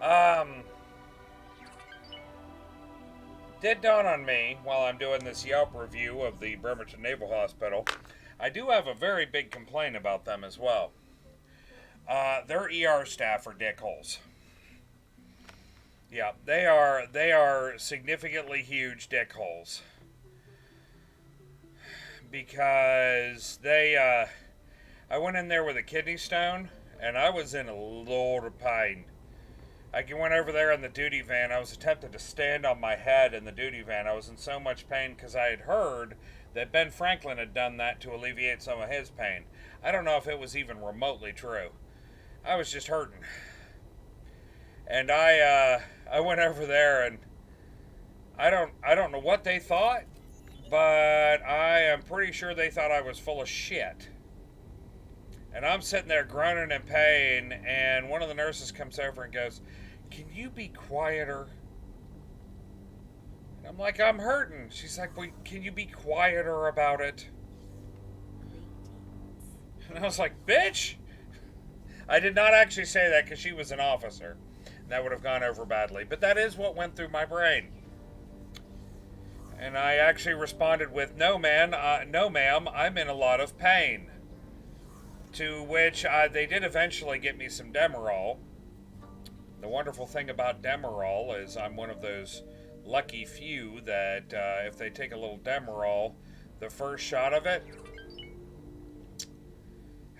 Um, did dawn on me while I'm doing this Yelp review of the Bremerton Naval Hospital. I do have a very big complaint about them as well. Their ER staff are dickholes. Yeah, they are significantly huge dickholes because I went in there with a kidney stone and I was in a lot of pain. I went over there in the duty van. I was attempting to stand on my head in the duty van. I was in so much pain because I had heard that Ben Franklin had done that to alleviate some of his pain. I don't know if it was even remotely true. I was just hurting, and I went over there, and I don't know what they thought, but I am pretty sure they thought I was full of shit. And I'm sitting there groaning in pain, and one of the nurses comes over and goes, "Can you be quieter?" And I'm like, "I'm hurting." She's like, "Well, can you be quieter about it?" And I was like, "Bitch!" I did not actually say that because she was an officer. That would have gone over badly. But that is what went through my brain. And I actually responded with, "No, man, no, ma'am, I'm in a lot of pain." To which they did eventually get me some Demerol. The wonderful thing about Demerol is I'm one of those lucky few that if they take a little Demerol, the first shot of it,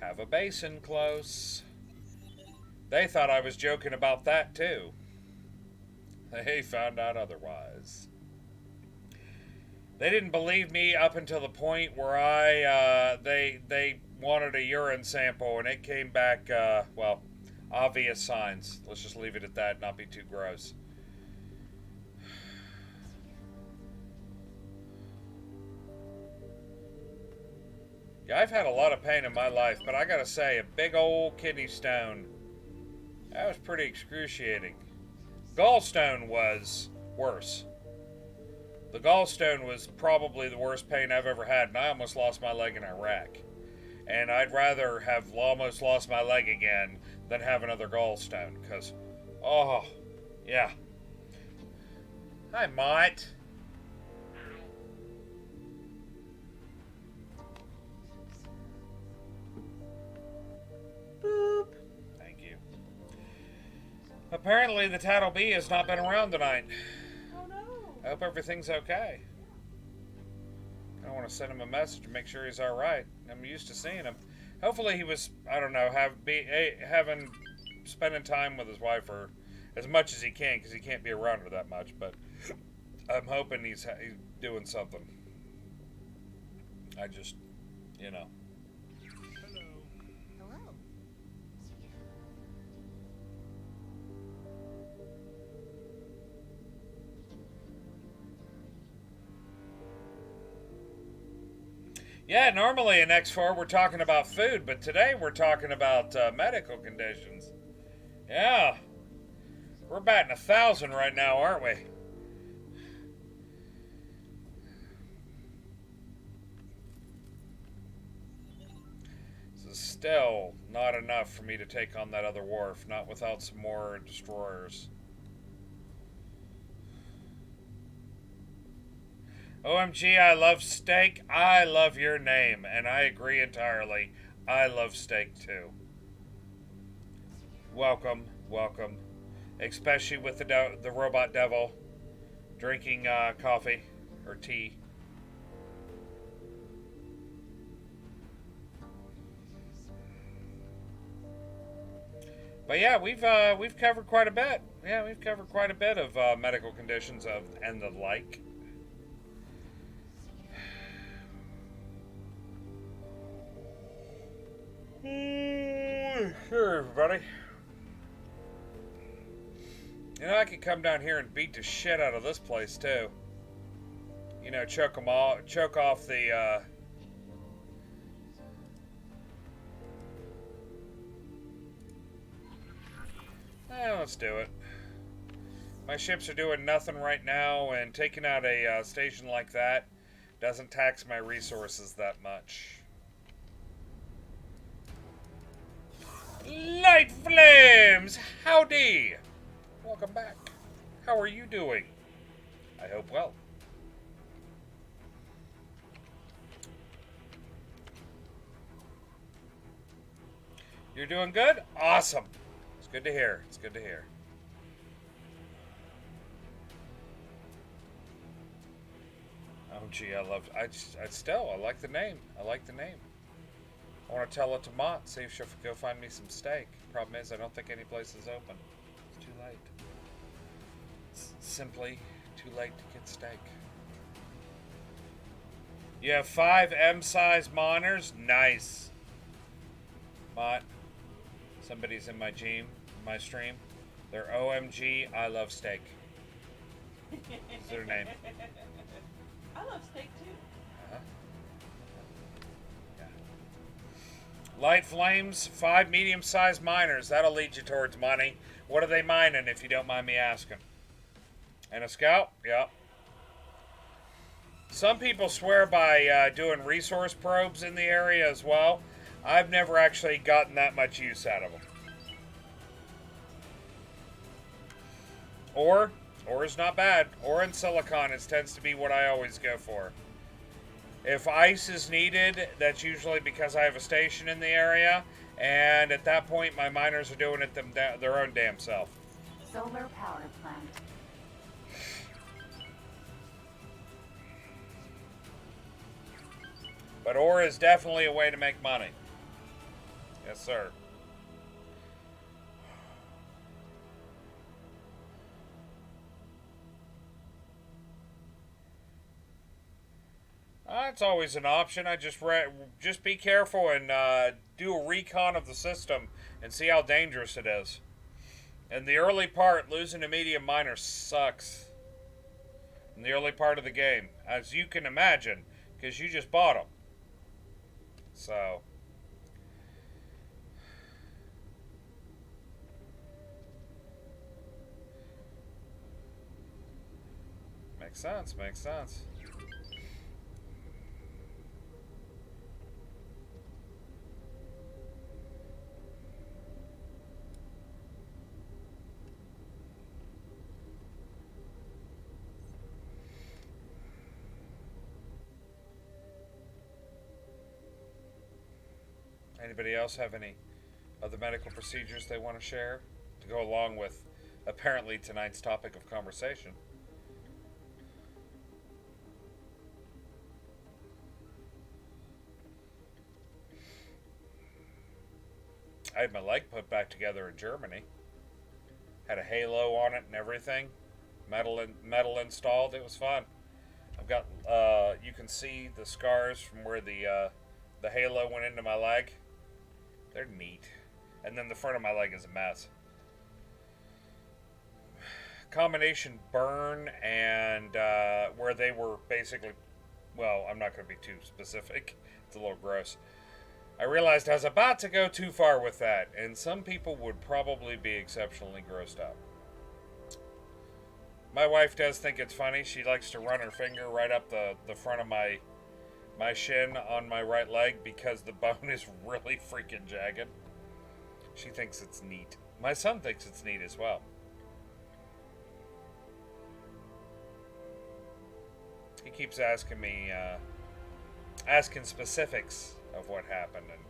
have a basin close. They thought I was joking about that too. They found out otherwise. They didn't believe me up until the point where they wanted a urine sample and it came back well, obvious signs. Let's just leave it at that, not be too gross. Yeah, I've had a lot of pain in my life, but I gotta say, a big old kidney stone, that was pretty excruciating. Gallstone was worse. The gallstone was probably the worst pain I've ever had, and I almost lost my leg in Iraq. And I'd rather have almost lost my leg again than have another gallstone, because, oh, yeah. Hi, Mott. Boop. Thank you. Apparently, the Tattle Bee has not been around tonight. Oh no. I hope everything's okay. I want to send him a message and make sure he's all right. I'm used to seeing him. Hopefully, he was, I don't know, having spending time with his wife or as much as he can because he can't be around her that much. But I'm hoping he's doing something. I just, you know. Hello. Yeah, normally in X4 we're talking about food, but today we're talking about medical conditions. Yeah, we're batting 1,000 right now, aren't we? This is still not enough for me to take on that other wharf, not without some more destroyers. OMG, I love steak. I love your name, and I agree entirely. I love steak too. Welcome, welcome. Especially with the robot devil drinking coffee or tea. But yeah, we've covered quite a bit. Yeah, we've covered quite a bit of medical conditions of and the like. Sure, everybody. You know, I could come down here and beat the shit out of this place too. You know, choke off the. Let's do it. My ships are doing nothing right now, and taking out a station like that doesn't tax my resources that much. Light flames! Howdy! welcome back. How are you doing? I hope well. You're doing good? Awesome. It's good to hear. It's good to hear. Oh, gee, I like the name. I like the name. I want to tell it to Mott, see if she'll go find me some steak. Problem is, I don't think any place is open. It's too late. It's simply too late to get steak. You have 5 M-size monitors? Nice. Mott, somebody's in my stream. They're OMG, I love steak. What's their name? I love steak too. Uh-huh. Yeah. Light flames, 5 medium-sized miners. That'll lead you towards money. What are they mining, if you don't mind me asking? And a scout? Yep. Some people swear by doing resource probes in the area as well. I've never actually gotten that much use out of them. Ore is not bad. Ore and silicon tends to be what I always go for. If ice is needed, that's usually because I have a station in the area, and at that point my miners are doing it their own damn self. Solar power plant. But ore is definitely a way to make money. Yes, sir. It's always an option. I just be careful and do a recon of the system and see how dangerous it is. In the early part, losing a medium miner sucks. In the early part of the game, as you can imagine, because you just bought them. So, makes sense, makes sense. Anybody else have any other medical procedures they want to share to go along with apparently tonight's topic of conversation? I had my leg put back together in Germany. Had a halo on it and everything. Metal installed. It was fun. I've got you can see the scars from where the halo went into my leg. They're neat. And then the front of my leg is a mess. Combination burn and where they were basically, well, I'm not going to be too specific. It's a little gross. I realized I was about to go too far with that, and some people would probably be exceptionally grossed out. My wife does think it's funny. She likes to run her finger right up the front of my shin on my right leg because the bone is really freaking jagged. She thinks it's neat. My son thinks it's neat as well. He keeps asking me, asking specifics of what happened, and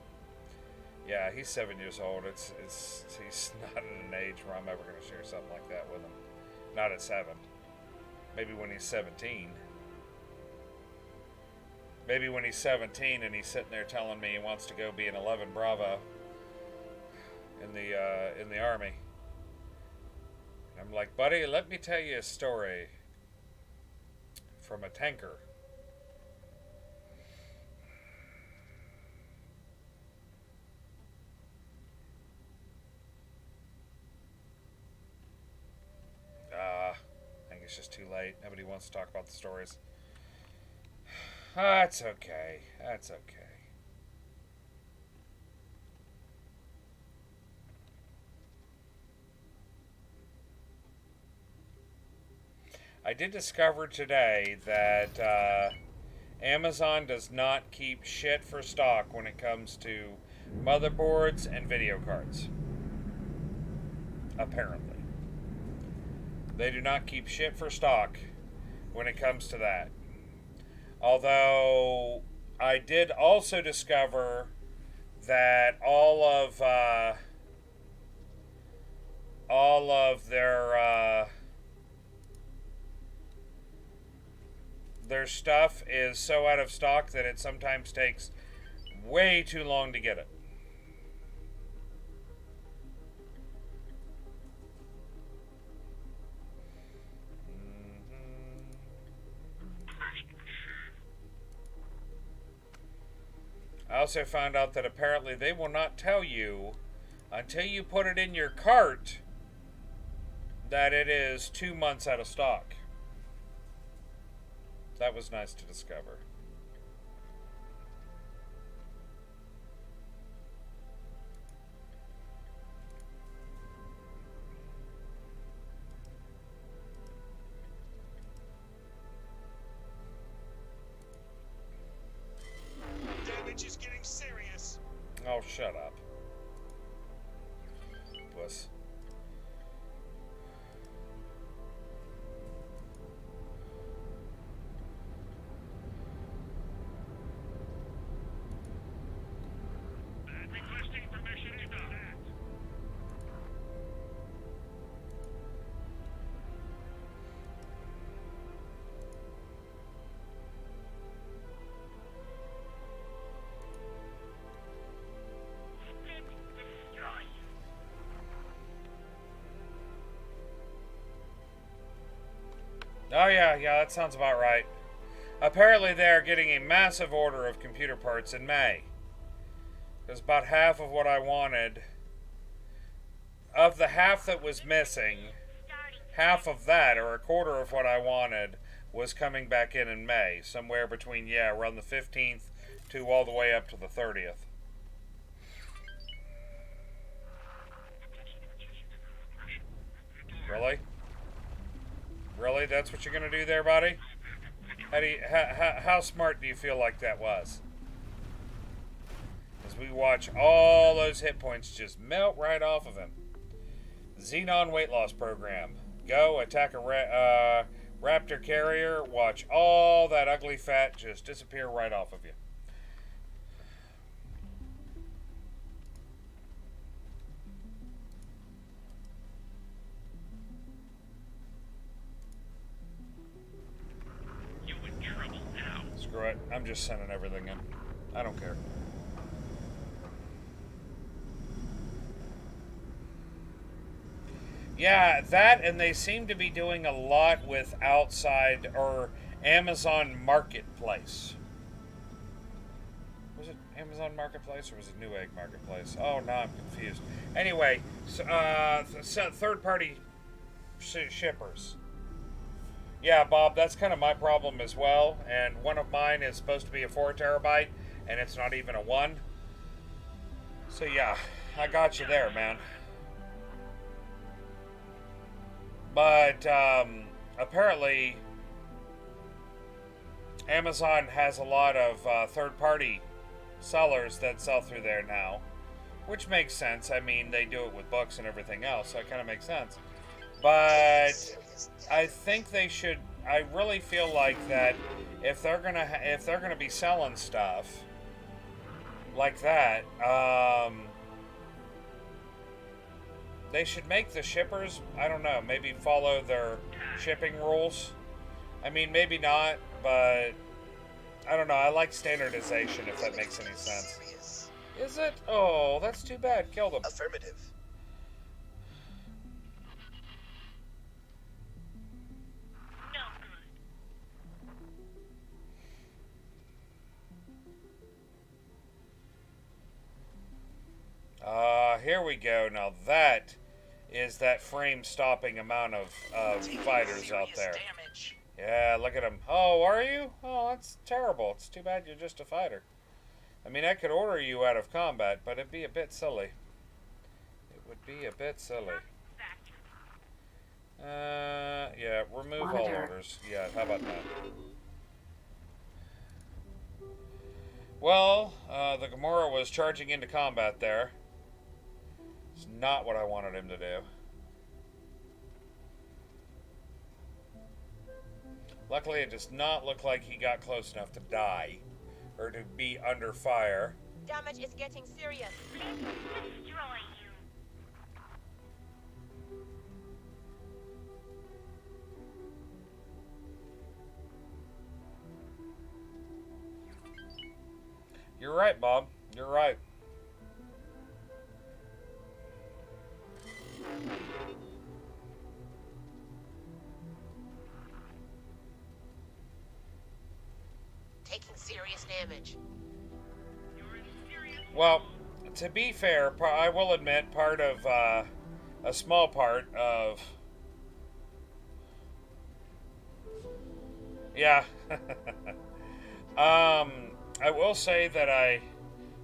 yeah, he's 7 years old. He's not at an age where I'm ever going to share something like that with him. Not at 7. Maybe when he's 17. Maybe when he's 17 and he's sitting there telling me he wants to go be an 11 Bravo in the Army. And I'm like, buddy, let me tell you a story from a tanker. I think it's just too late. Nobody wants to talk about the stories. That's okay. That's okay. I did discover today that Amazon does not keep shit for stock when it comes to motherboards and video cards. Apparently. They do not keep shit for stock when it comes to that. Although I did also discover that all of their stuff is so out of stock that it sometimes takes way too long to get it. I also found out that apparently they will not tell you until you put it in your cart that it is 2 months out of stock. That was nice to discover. Damage is getting serious. Oh, shut up. Puss. Requesting permission to do that. Oh yeah, that sounds about right. Apparently they are getting a massive order of computer parts in May. Because about half of what I wanted, of the half that was missing, half of that, or a quarter of what I wanted, was coming back in May. Somewhere between, around the 15th to all the way up to the 30th. Really? Really? That's what you're gonna do there, buddy? How smart do you feel like that was? As we watch all those hit points just melt right off of him. Xenon weight loss program. Go attack a raptor carrier. Watch all that ugly fat just disappear right off of you. Screw it. I'm just sending everything in. I don't care. Yeah, that, and they seem to be doing a lot with outside or Amazon Marketplace. Was it Amazon Marketplace or was it Newegg Marketplace? Oh, no, I'm confused. Anyway, third-party shippers. Yeah, Bob, that's kind of my problem as well. And one of mine is supposed to be a 4 terabyte, and it's not even a 1. So yeah, I got you there, man. But apparently, Amazon has a lot of third-party sellers that sell through there now, which makes sense. I mean, they do it with books and everything else, so it kind of makes sense. But I think they should. I really feel like that if they're gonna be selling stuff like that, they should make the shippers, I don't know, maybe follow their shipping rules. I mean, maybe not, but I don't know. I like standardization, if that makes any sense. Is it? Oh, that's too bad. Kill them. Affirmative. Here we go. Now that is that frame-stopping amount of fighters out there. Yeah, look at them. Oh, are you? Oh, that's terrible. It's too bad you're just a fighter. I mean, I could order you out of combat, but it'd be a bit silly. It would be a bit silly. Yeah, remove all orders. Yeah, how about that? Well, the Gamora was charging into combat there. It's not what I wanted him to do. Luckily, it does not look like he got close enough to die or to be under fire. Damage is getting serious. Destroy you. You're right, Bob. You're right. Taking serious damage. Well, to be fair, I will admit part of a small part of. Yeah. I will say that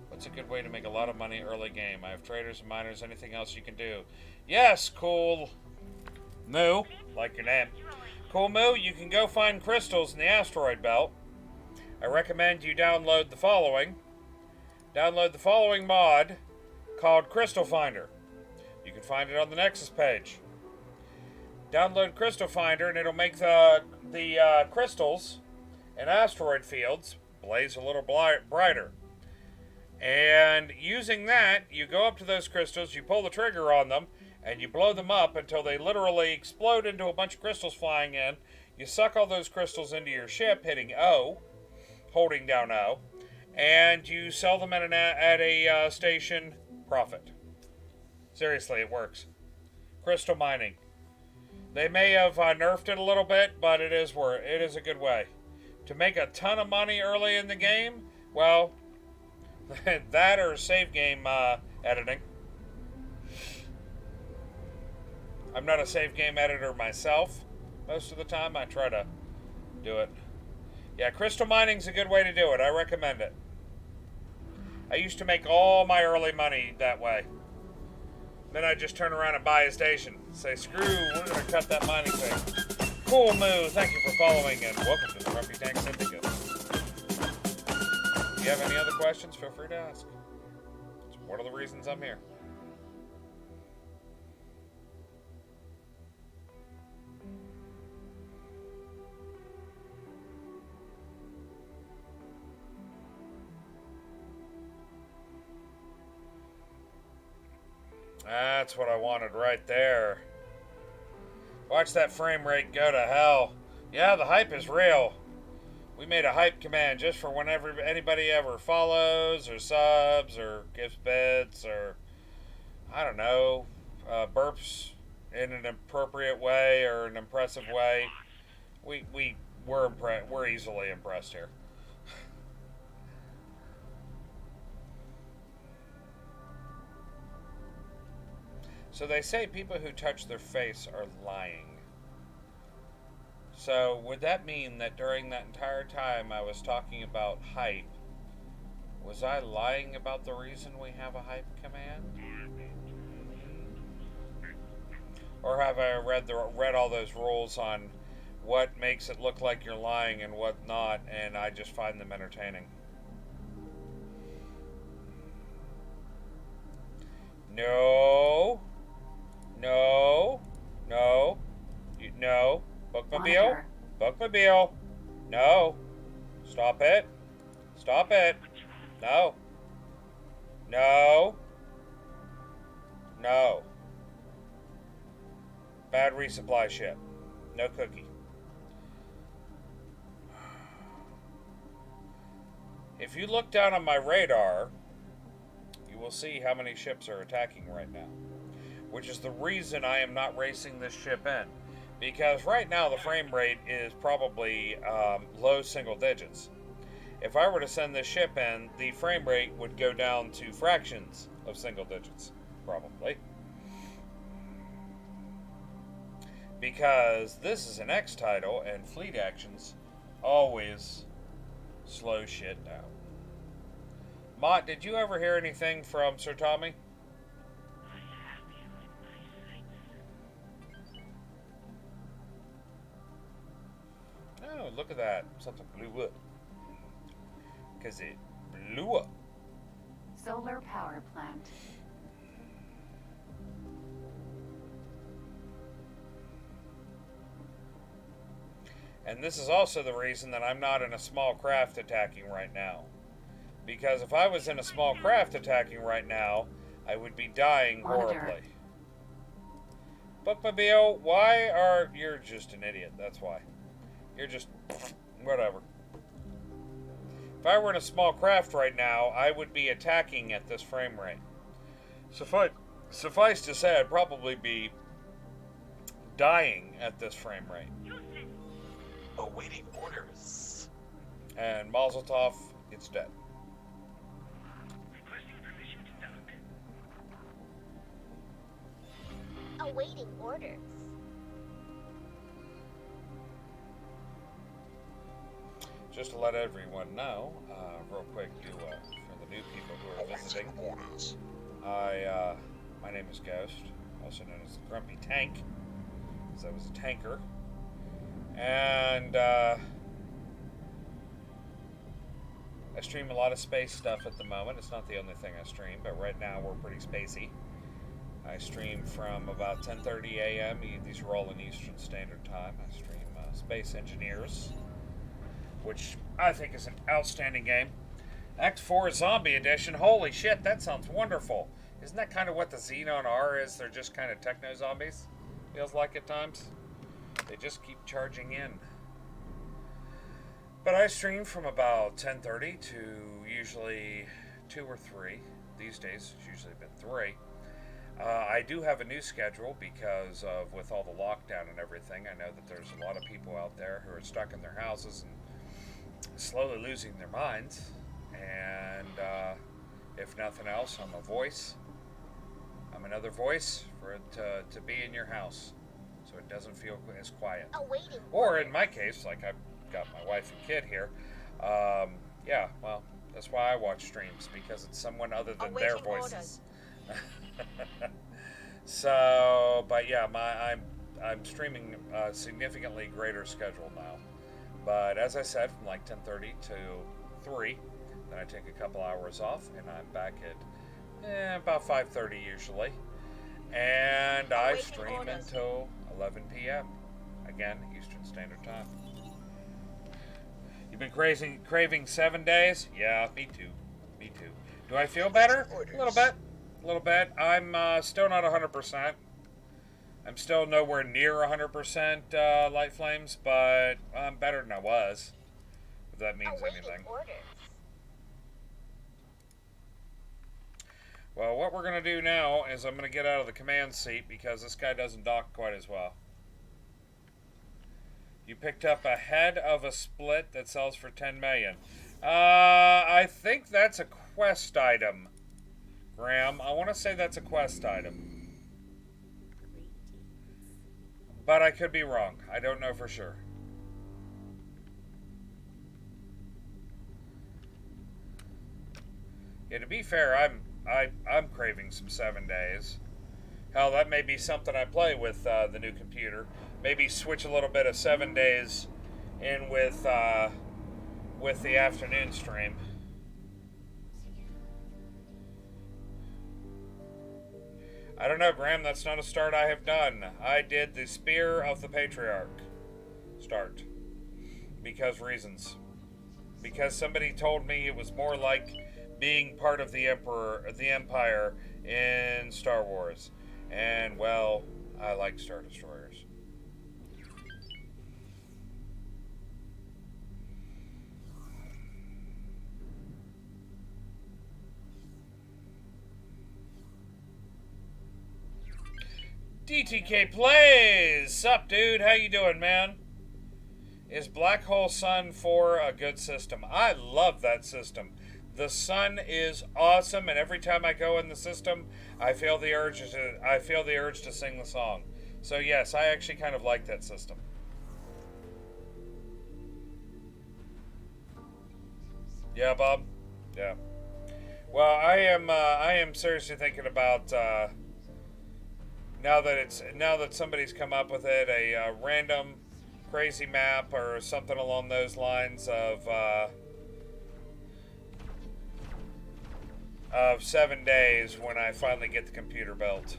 what's a good way to make a lot of money early game? I have traders and miners. Anything else you can do? Yes, cool. Moo, like your name. Cool Moo, you can go find crystals in the asteroid belt. I recommend you download the following. Download the following mod called Crystal Finder. You can find it on the Nexus page. Download Crystal Finder and it'll make the crystals and asteroid fields blaze a little brighter. And using that, you go up to those crystals, you pull the trigger on them, and you blow them up until they literally explode into a bunch of crystals flying in. You suck all those crystals into your ship, hitting O, holding down O, and you sell them at a station profit. Seriously, it works. Crystal mining. They may have nerfed it a little bit, but it is a good way to make a ton of money early in the game. Well, that or save game editing. I'm not a save game editor myself. Most of the time, I try to do it. Yeah, crystal mining's a good way to do it. I recommend it. I used to make all my early money that way. Then I just turn around and buy a station. Say, screw, we're going to cut that mining thing. Cool Moo, thank you for following and welcome to the Grumpy Tank Syndicate. If you have any other questions, feel free to ask. It's one of the reasons I'm here. That's what I wanted right there. Watch that frame rate go to hell. Yeah, the hype is real. We made a hype command just for whenever anybody ever follows or subs or gives bits or, I don't know, burps in an appropriate way or an impressive way. We're easily impressed here. So they say people who touch their face are lying. So would that mean that during that entire time I was talking about hype, was I lying about the reason we have a hype command? Or have I read all those rules on what makes it look like you're lying and what not, and I just find them entertaining? No. No. No. No. Bookmobile. Bookmobile. No. Stop it. Stop it. No. No. No. Bad resupply ship. No cookie. If you look down on my radar, you will see how many ships are attacking right now. Which is the reason I am not racing this ship in. Because right now the frame rate is probably low single digits. If I were to send this ship in, the frame rate would go down to fractions of single digits, probably. Because this is an X title and fleet actions always slow shit down. Mott, did you ever hear anything from Sir Tommy? Oh, look at that. Something blew up. Because it blew up. Solar power plant. And this is also the reason that I'm not in a small craft attacking right now. Because if I was in a small craft attacking right now, I would be dying horribly. Bookmobile, why are... You're just an idiot, that's why. You're just... whatever. If I were in a small craft right now, I would be attacking at this frame rate. Suffice to say, I'd probably be dying at this frame rate. Awaiting orders. And Mazel Tov gets dead. Awaiting orders. Just to let everyone know, real quick, for the new people who are visiting, my name is Ghost, also known as the Grumpy Tank, because I was a tanker, and I stream a lot of space stuff at the moment. It's not the only thing I stream, but right now we're pretty spacey. I stream from about 10:30 a.m. These are all in Eastern Standard Time. I stream Space Engineers, which I think is an outstanding game. Act 4 Zombie Edition. Holy shit, that sounds wonderful. Isn't that kind of what the Xenon are? Is they're just kind of techno zombies? Feels like at times. They just keep charging in. But I stream from about 10:30 to usually 2 or 3. These days, it's usually been 3. I do have a new schedule because of with all the lockdown and everything. I know that there's a lot of people out there who are stuck in their houses and slowly losing their minds. And if nothing else, I'm a voice. I'm another voice for it to be in your house, so it doesn't feel as quiet. Awaiting Or in my case, like I've got my wife and kid here. Yeah, well, that's why I watch streams, because it's someone other than their Awaiting voices. So, but yeah, I'm streaming a significantly greater schedule now. But as I said, from like 10:30 to 3, then I take a couple hours off, and I'm back at about 5:30 usually. And I Awaiting stream orders. until 11 p.m. Again, Eastern Standard Time. You've been craving 7 days? Yeah, me too. Me too. Do I feel better? A little bit. A little bit. I'm still not 100%. I'm still nowhere near 100% light flames, but I'm better than I was, if that means Awaiting anything. orders. Well, what we're going to do now is I'm going to get out of the command seat because this guy doesn't dock quite as well. You picked up a head of a split that sells for 10 million. I think that's a quest item, Graham. I want to say that's a quest item. But I could be wrong. I don't know for sure. Yeah, to be fair, I'm craving some 7 days. Hell, that may be something I play with the new computer. Maybe switch a little bit of 7 days in with the afternoon stream. I don't know, Graham. That's not a start I have done. I did the Spear of the Patriarch start because reasons. Because somebody told me it was more like being part of the Empire in Star Wars. And, well, I like Star Destroyers. DTK Plays! Sup, dude? How you doing, man? Is Black Hole Sun 4 a good system? I love that system. The sun is awesome, and every time I go in the system, I feel the urge to sing the song. So yes, I actually kind of like that system. Yeah, Bob. Yeah. Well, I am seriously thinking about now that somebody's come up with it, a random crazy map or something along those lines of 7 days when I finally get the computer built.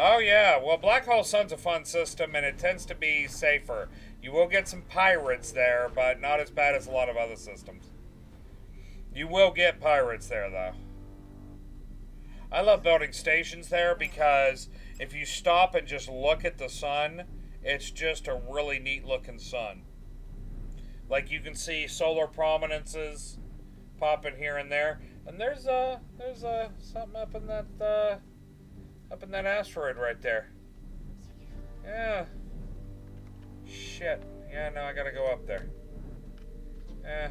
Oh yeah, well Black Hole Sun's a fun system and it tends to be safer. You will get some pirates there, but not as bad as a lot of other systems. You will get pirates there though. I love building stations there because if you stop and just look at the sun, it's just a really neat looking sun. Like you can see solar prominences popping here and there, and there's something up in that asteroid right there. Yeah. Shit. Yeah, no, I gotta go up there. Yeah,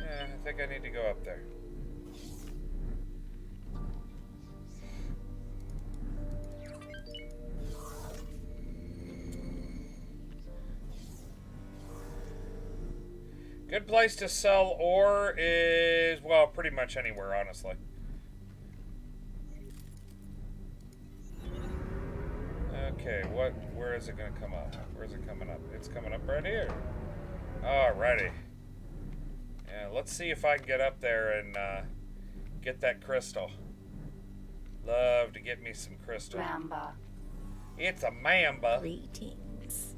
I think I need to go up there. Good place to sell ore is, well, pretty much anywhere, honestly. Okay, where is it going to come up? Where is it coming up? It's coming up right here. Alrighty. Yeah, let's see if I can get up there and get that crystal. Love to get me some crystal. Mamba. It's a mamba. Greetings.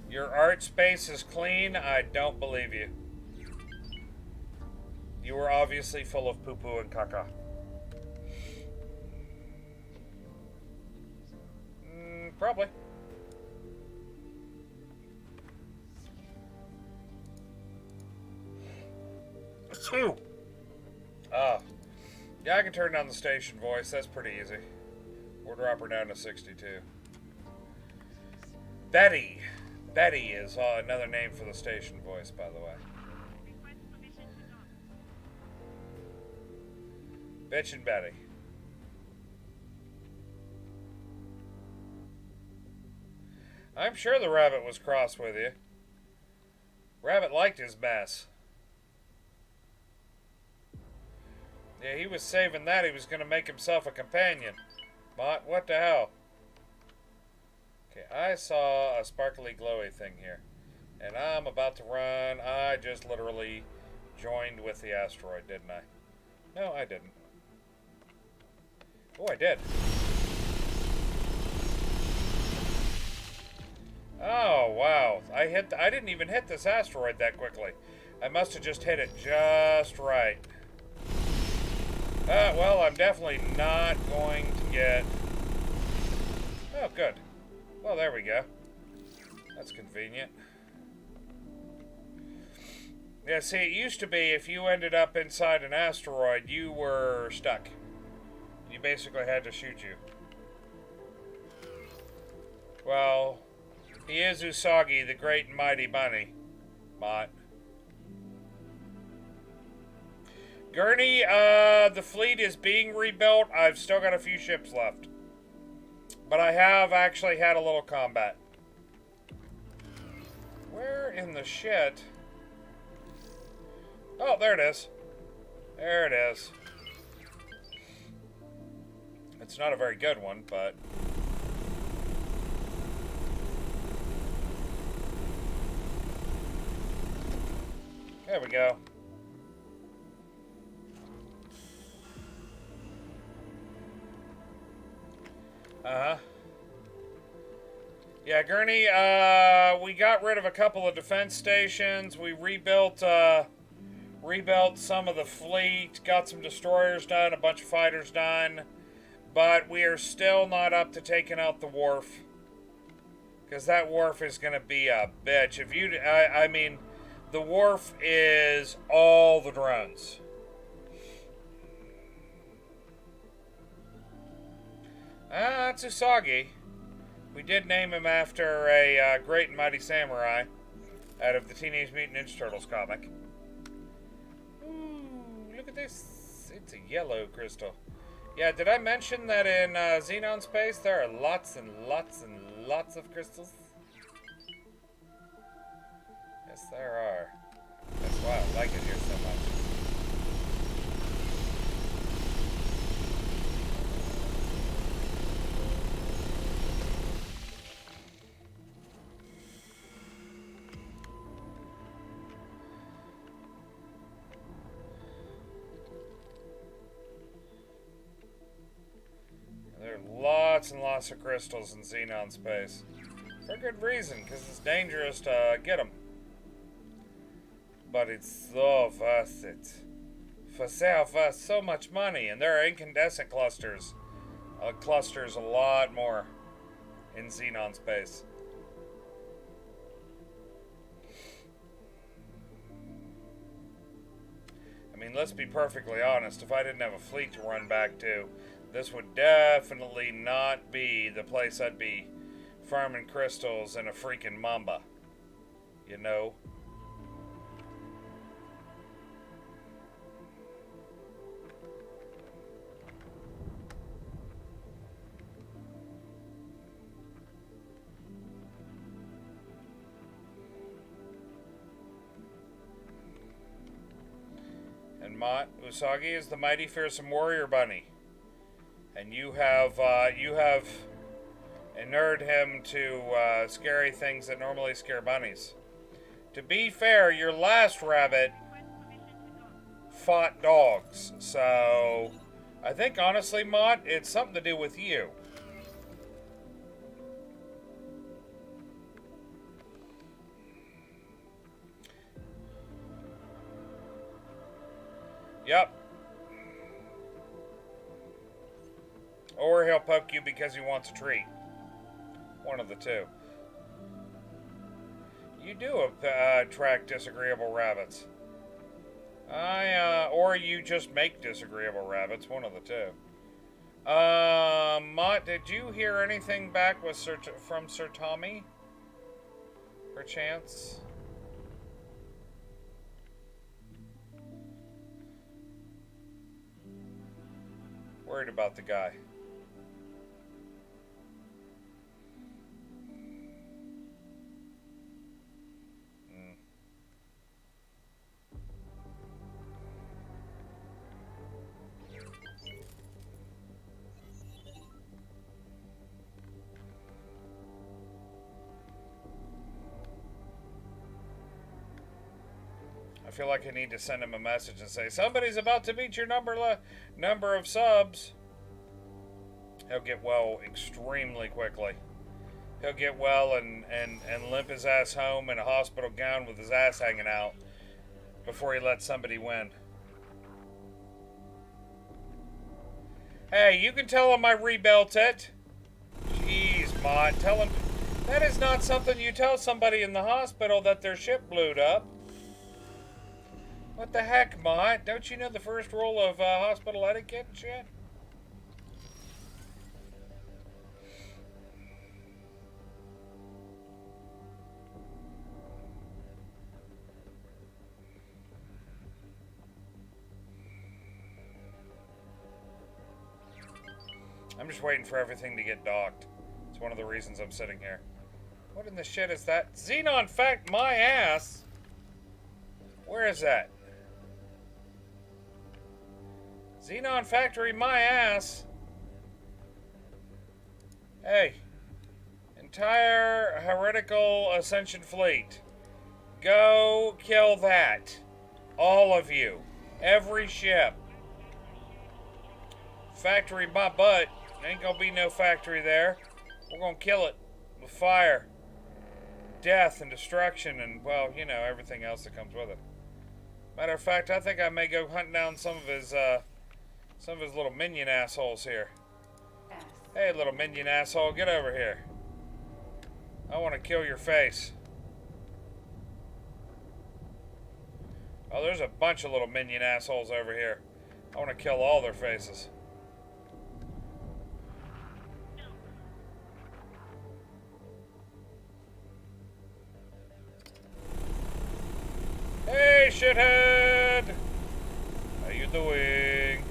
Your art space is clean? I don't believe you. You were obviously full of poo-poo and caca. Probably. Two. Yeah, I can turn down the station voice. That's pretty easy. We'll drop her down to 62. Betty. Betty is another name for the station voice, by the way. Bitch and Betty. I'm sure the rabbit was cross with you. Rabbit liked his mess. Yeah, he was saving that. He was going to make himself a companion. But what the hell? Okay, I saw a sparkly glowy thing here. And I'm about to run. I just literally joined with the asteroid, didn't I? No, I didn't. Oh, I did. Oh, wow. I didn't even hit this asteroid that quickly. I must have just hit it just right. Well, I'm definitely not going to get... Oh, good. Well, there we go. That's convenient. Yeah, see, it used to be if you ended up inside an asteroid, you were stuck. You basically had to shoot you. Well, he is Usagi, the great and mighty bunny. Bot. Gurney, the fleet is being rebuilt. I've still got a few ships left. But I have actually had a little combat. Where in the shit? Oh, there it is. There it is. It's not a very good one, but... There we go. Uh-huh. Yeah, Gurney, we got rid of a couple of defense stations. We rebuilt some of the fleet, got some destroyers done, a bunch of fighters done. But we are still not up to taking out the wharf. Because that wharf is going to be a bitch. If you, I mean, the wharf is all the drones. That's Usagi. We did name him after a great and mighty samurai out of the Teenage Mutant Ninja Turtles comic. Ooh, look at this. It's a yellow crystal. Yeah, did I mention that in Xenon space there are lots and lots and lots of crystals? Yes, there are. That's why I like it here so much. lots of crystals in xenon space. For good reason, because it's dangerous to get them. But it's so worth it. For sale for so much money, and there are incandescent clusters. Clusters a lot more in xenon space. I mean, let's be perfectly honest. If I didn't have a fleet to run back to, this would definitely not be the place I'd be farming crystals in a freaking mamba. You know? And Mott Usagi is the mighty fearsome warrior bunny. And you have inured him to scary things that normally scare bunnies. To be fair, your last rabbit fought dogs, so I think honestly, Mott, it's something to do with you. Yep. Or he'll poke you because he wants a treat. One of the two. You do attract disagreeable rabbits. Or you just make disagreeable rabbits. One of the two. Mott, did you hear anything back from Sir Tommy? Perchance? Worried about the guy. I feel like I need to send him a message and say, somebody's about to beat your number of subs. He'll get well extremely quickly. He'll get well and limp his ass home in a hospital gown with his ass hanging out before he lets somebody win. Hey, you can tell him I rebuilt it. Jeez, Mott, tell him that is not something you tell somebody in the hospital that their ship blew up. What the heck, Mott? Don't you know the first rule of hospital etiquette and shit? I'm just waiting for everything to get docked. It's one of the reasons I'm sitting here. What in the shit is that? Xenon fact my ass! Where is that? Xenon factory my ass! Hey. Entire heretical ascension fleet. Go kill that. All of you. Every ship. Factory my butt. Ain't gonna be no factory there. We're gonna kill it with fire, death, and destruction, and, well, you know, everything else that comes with it. Matter of fact, I think I may go hunt down some of his little minion assholes here. Yes. Hey, little minion asshole, get over here. I want to kill your face. Oh, there's a bunch of little minion assholes over here. I want to kill all their faces. Hey, shithead! How you doing?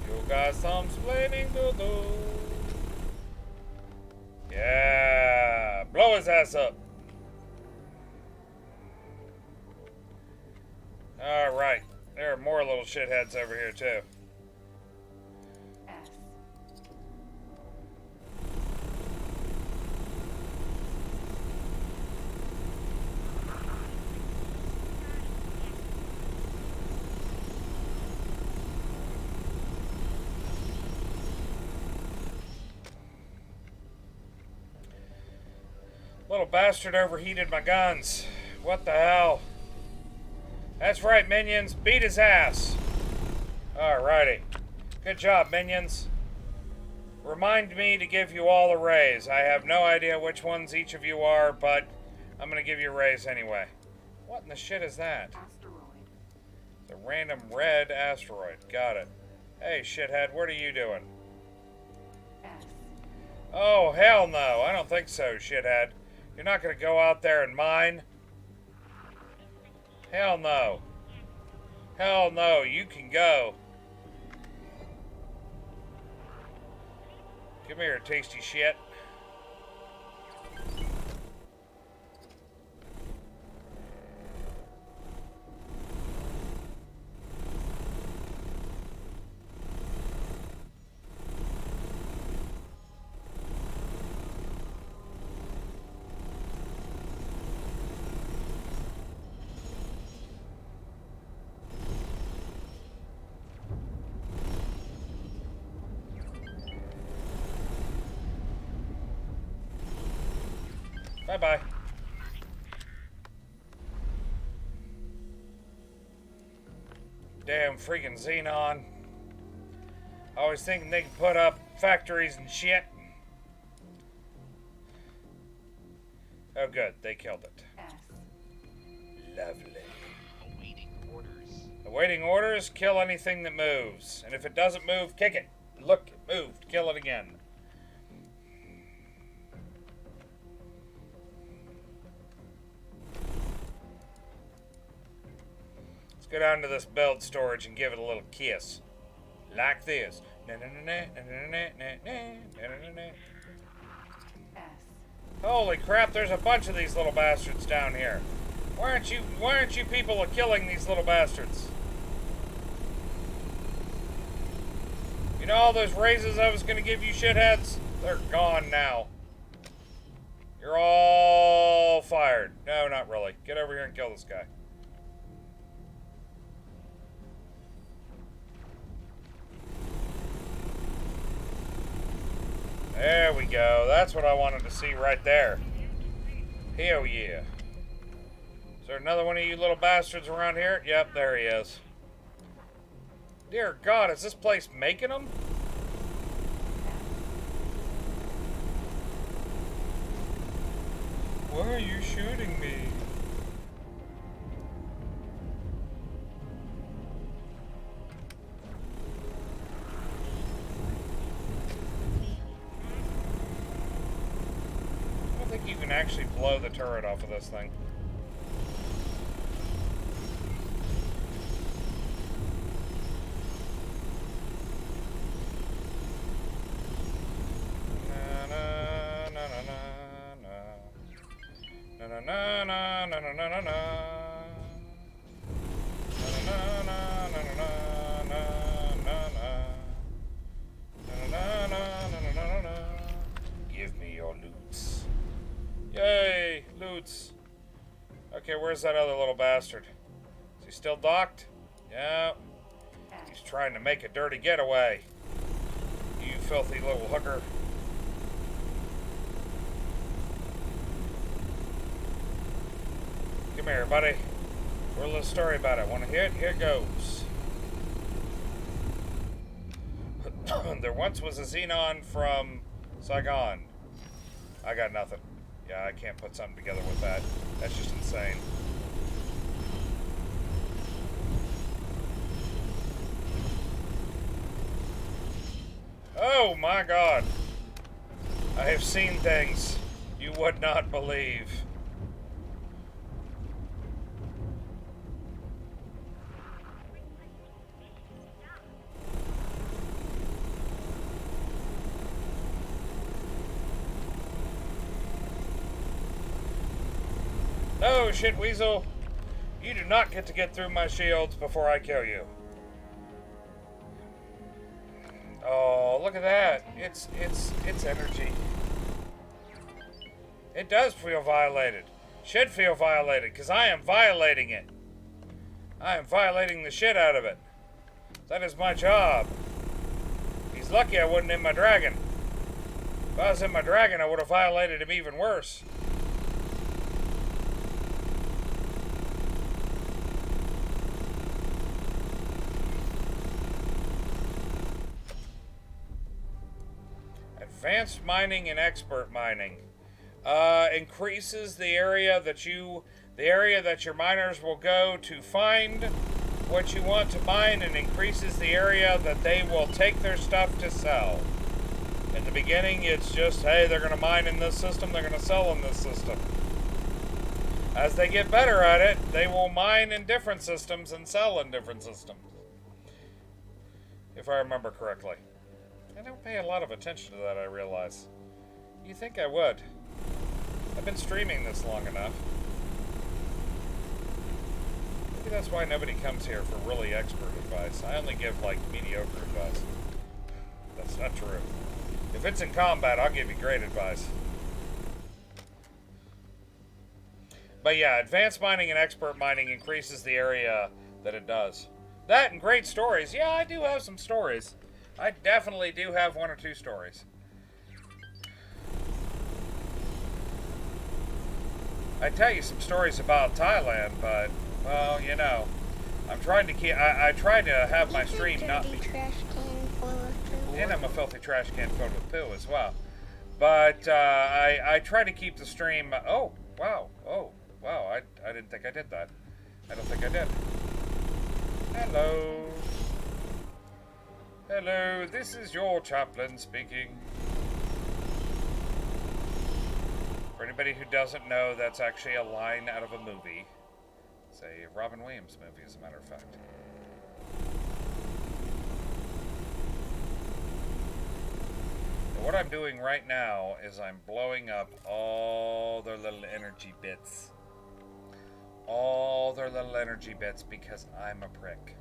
You got some splaining to do. Yeah! Blow his ass up! Alright. There are more little shitheads over here, too. S. Little bastard overheated my guns. What the hell? That's right, minions. Beat his ass. Alrighty. Good job, minions. Remind me to give you all a raise. I have no idea which ones each of you are, but I'm gonna give you a raise anyway. What in the shit is that? Asteroid. It's a random red asteroid. Got it. Hey, shithead, what are you doing? S. Oh, hell no. I don't think so, shithead. You're not gonna go out there and mine? Hell no. Hell no, you can go. Come here, tasty shit. Bye-bye. Damn freaking Xenon. Always thinking they can put up factories and shit. Oh good, they killed it. S. Lovely. Awaiting orders. Awaiting orders, kill anything that moves. And if it doesn't move, kick it. Look, it moved. Kill it again. Go down to this build storage and give it a little kiss. Like this. S. Holy crap, there's a bunch of these little bastards down here. Why aren't you people killing these little bastards? You know all those raises I was gonna give you shitheads? They're gone now. You're all fired. No, not really. Get over here and kill this guy. There we go. That's what I wanted to see right there. Hell yeah. Is there another one of you little bastards around here? Yep, there he is. Dear God, is this place making them? Why are you shooting me? I don't think you can actually blow the turret off of this thing. Give me your loots. Yay, loots. Okay, where's that other little bastard? Is he still docked? Yeah. He's trying to make a dirty getaway. You filthy little hooker. Come here, buddy. We're a little story about it. Want to hear it? Here it goes. There once was a Xenon from Saigon. I got nothing. Yeah, I can't put something together with that. That's just insane. Oh my God. I have seen things you would not believe. No, shit weasel. You do not get through my shields before I kill you. Oh, look at that. It's energy. It does feel violated. Should feel violated, because I am violating it. I am violating the shit out of it. That is my job. He's lucky I wasn't in my dragon. If I was in my dragon, I would have violated him even worse. Advanced mining and expert mining. Increases the area that your miners will go to find what you want to mine, and increases the area that they will take their stuff to sell. In the beginning, it's just, hey, they're going to mine in this system, they're going to sell in this system. As they get better at it, they will mine in different systems and sell in different systems. If I remember correctly. I don't pay a lot of attention to that, I realize. You think I would. I've been streaming this long enough. Maybe that's why nobody comes here for really expert advice. I only give, like, mediocre advice. That's not true. If it's in combat, I'll give you great advice. But yeah, advanced mining and expert mining increases the area that it does. That and great stories. Yeah, I do have some stories. I definitely do have one or two stories. I tell you some stories about Thailand, but, well, you know, I'm trying to keep. I try to have my stream not be. Trash can full of poo. And I'm a filthy trash can filled with poo as well. But I try to keep the stream. Oh wow! Oh wow! I didn't think I did that. I don't think I did. Hello. Hello. This is your chaplain speaking. For anybody who doesn't know, that's actually a line out of a movie. It's a Robin Williams movie, as a matter of fact. And what I'm doing right now is I'm blowing up all their little energy bits. All their little energy bits because I'm a prick.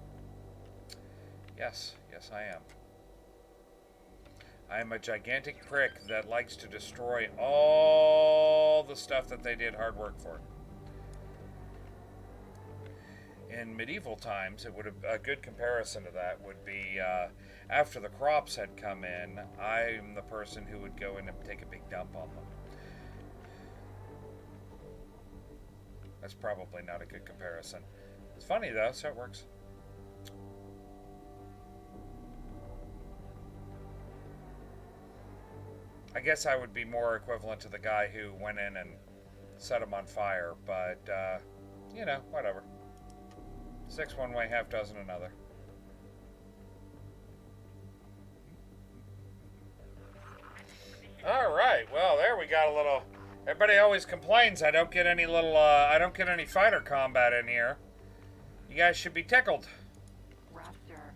Yes, yes I am. I am a gigantic prick that likes to destroy all the stuff that they did hard work for. In medieval times, it would have, a good comparison to that would be after the crops had come in, I'm the person who would go in and take a big dump on them. That's probably not a good comparison. It's funny though, so it works. I guess I would be more equivalent to the guy who went in and set them on fire, but, you know, whatever. 6 one way, half dozen another. Alright, well, there we got a little... Everybody always complains I don't get any little, I don't get any fighter combat in here. You guys should be tickled. Raptor.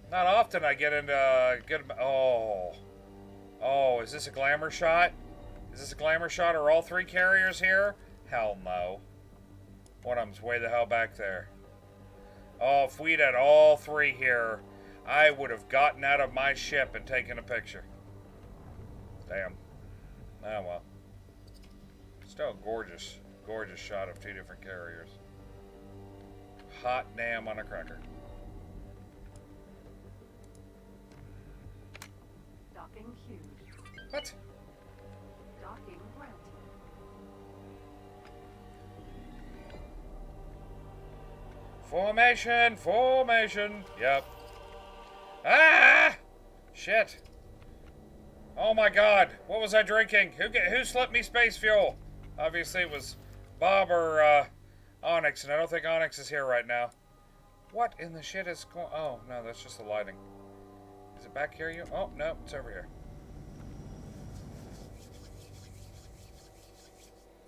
Not often I get into good... Oh... Oh, is this a glamour shot? Is this a glamour shot? Are all 3 carriers here? Hell no. One of them's way the hell back there. Oh, if we'd had all 3 here, I would have gotten out of my ship and taken a picture. Damn. Oh well. Still a gorgeous, gorgeous shot of 2 different carriers. Hot damn on a cracker. Docking queued. What? Docking granted. Formation! Formation! Yep. Ah! Shit. Oh my god. What was I drinking? Who slipped me space fuel? Obviously it was Bob or Onyx, and I don't think Onyx is here right now. What in the shit is going... Oh, no, that's just the lighting. Is it back here? You? Oh, no, it's over here.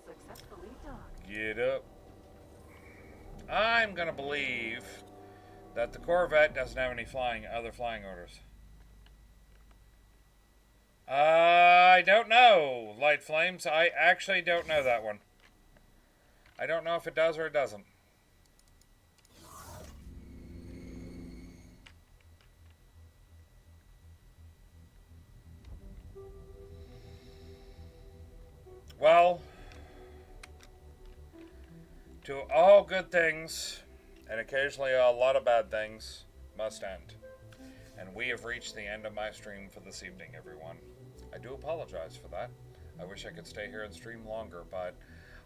Successfully done. Get up. I'm gonna believe that the Corvette doesn't have any other flying orders. I don't know, Light Flames. I actually don't know that one. I don't know if it does or it doesn't. Well, to all good things, and occasionally a lot of bad things, must end. And we have reached the end of my stream for this evening, everyone. I do apologize for that. I wish I could stay here and stream longer, but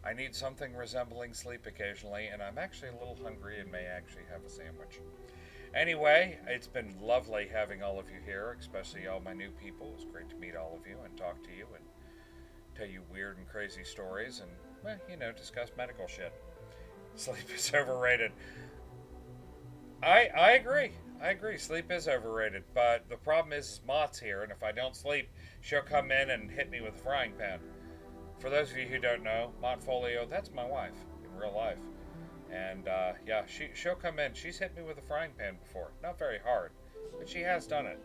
I need something resembling sleep occasionally, and I'm actually a little hungry and may actually have a sandwich. Anyway, it's been lovely having all of you here, especially all my new people. It's great to meet all of you and talk to you and tell you weird and crazy stories and, well, discuss medical shit. Sleep is overrated. I agree. I agree. Sleep is overrated. But the problem is Mott's here, and if I don't sleep, she'll come in and hit me with a frying pan. For those of you who don't know, Mott Folio, that's my wife in real life. And, yeah, she'll come in. She's hit me with a frying pan before. Not very hard, but she has done it.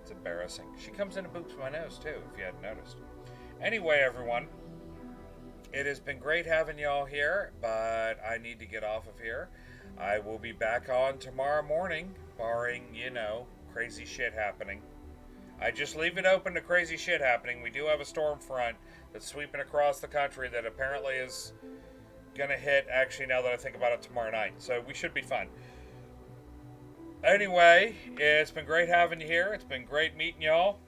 It's embarrassing. She comes in and boops my nose, too, if you hadn't noticed. Anyway, everyone, it has been great having y'all here, but I need to get off of here. I will be back on tomorrow morning, barring, crazy shit happening. I just leave it open to crazy shit happening. We do have a storm front that's sweeping across the country that apparently is going to hit, actually, now that I think about it, tomorrow night. So we should be fine. Anyway, it's been great having you here. It's been great meeting y'all.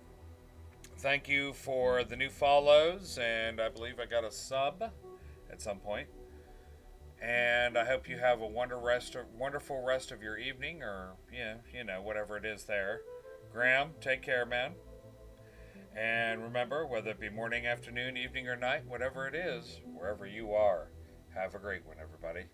Thank you for the new follows, and I believe I got a sub at some point. And I hope you have a wonderful rest of your evening, or, whatever it is there. Graham, take care, man. And remember, whether it be morning, afternoon, evening, or night, whatever it is, wherever you are, have a great one, everybody.